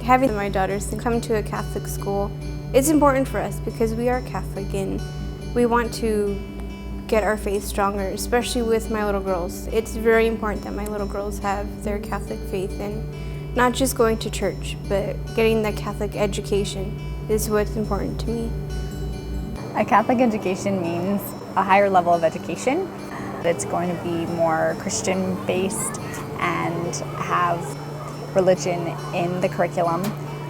Having my daughters come to a Catholic school, it's important for us because we are Catholic and we want to get our faith stronger, especially with my little girls. It's very important that my little girls have their Catholic faith and not just going to church, but getting the Catholic education is what's important to me. A Catholic education means a higher level of education. It's going to be more Christian-based and have religion in the curriculum,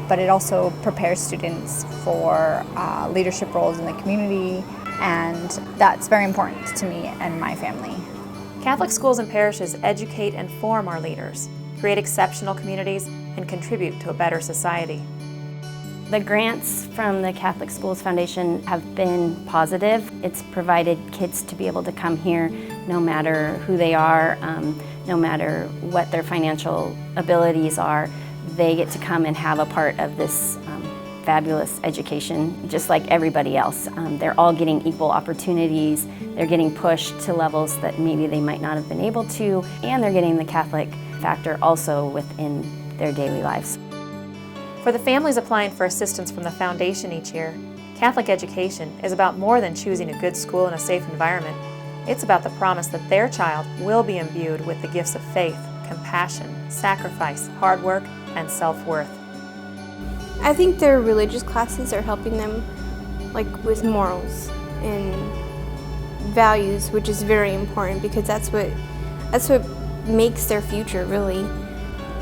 but it also prepares students for leadership roles in the community, and that's very important to me and my family. Catholic schools and parishes educate and form our leaders, create exceptional communities, and contribute to a better society. The grants from the Catholic Schools Foundation have been positive. It's provided kids to be able to come here no matter who they are, no matter what their financial abilities are. They get to come and have a part of this fabulous education, just like everybody else. They're all getting equal opportunities. They're getting pushed to levels that maybe they might not have been able to, and they're getting the Catholic factor also within their daily lives. For the families applying for assistance from the Foundation each year, Catholic education is about more than choosing a good school and a safe environment. It's about the promise that their child will be imbued with the gifts of faith, compassion, sacrifice, hard work, and self-worth. I think their religious classes are helping them with morals and values, which is very important because that's what makes their future, really.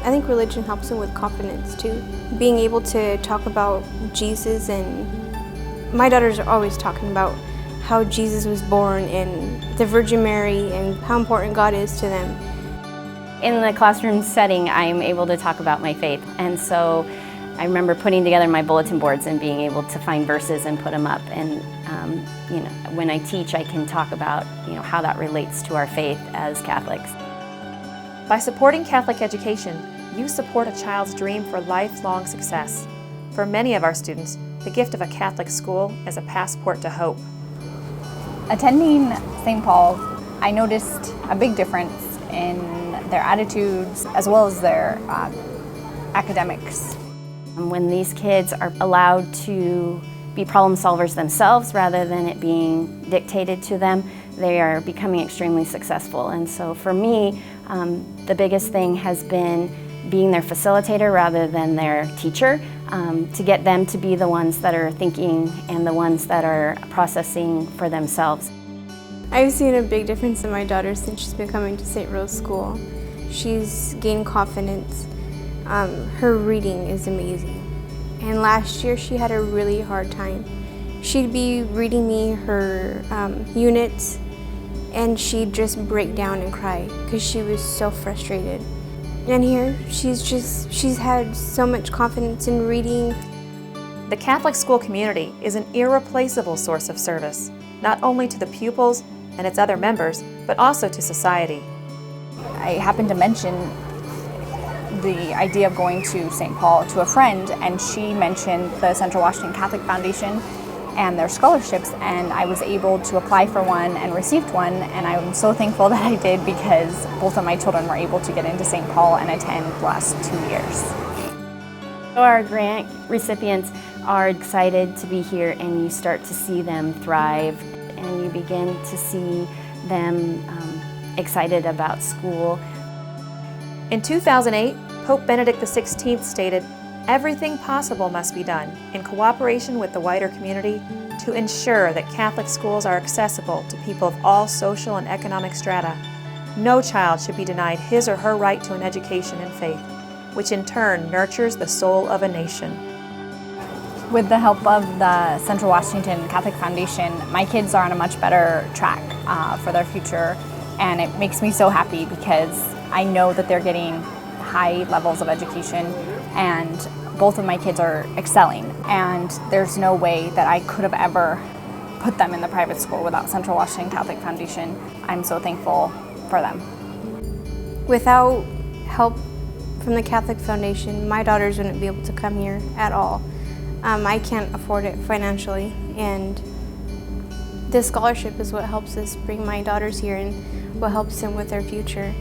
I think religion helps them with confidence too. Being able to talk about Jesus, and my daughters are always talking about how Jesus was born and the Virgin Mary and how important God is to them. In the classroom setting, I'm able to talk about my faith, and so I remember putting together my bulletin boards and being able to find verses and put them up. And when I teach, I can talk about how that relates to our faith as Catholics. By supporting Catholic education, you support a child's dream for lifelong success. For many of our students, the gift of a Catholic school is a passport to hope. Attending St. Paul, I noticed a big difference in their attitudes as well as their academics. When these kids are allowed to be problem solvers themselves rather than it being dictated to them, they are becoming extremely successful. And so for me, the biggest thing has been being their facilitator rather than their teacher, to get them to be the ones that are thinking and the ones that are processing for themselves. I've seen a big difference in my daughter since she's been coming to St. Rose School. She's gained confidence. Her reading is amazing. And last year she had a really hard time. She'd be reading me her units and she'd just break down and cry because she was so frustrated. And here, she's had so much confidence in reading. The Catholic school community is an irreplaceable source of service, not only to the pupils and its other members, but also to society. I happened to mention the idea of going to St. Paul to a friend, and she mentioned the Central Washington Catholic Foundation and their scholarships, and I was able to apply for one and received one, and I'm so thankful that I did because both of my children were able to get into St. Paul and attend the last 2 years. Our grant recipients are excited to be here, and you start to see them thrive, and you begin to see them excited about school. In 2008, Pope Benedict XVI stated, "Everything possible must be done in cooperation with the wider community to ensure that Catholic schools are accessible to people of all social and economic strata. No child should be denied his or her right to an education in faith, which in turn nurtures the soul of a nation." With the help of the Central Washington Catholic Foundation, my kids are on a much better track for their future, and it makes me so happy because I know that they're getting high levels of education, and both of my kids are excelling, and there's no way that I could have ever put them in the private school without Central Washington Catholic Foundation. I'm so thankful for them. Without help from the Catholic Foundation, my daughters wouldn't be able to come here at all. I can't afford it financially, and this scholarship is what helps us bring my daughters here and what helps them with their future.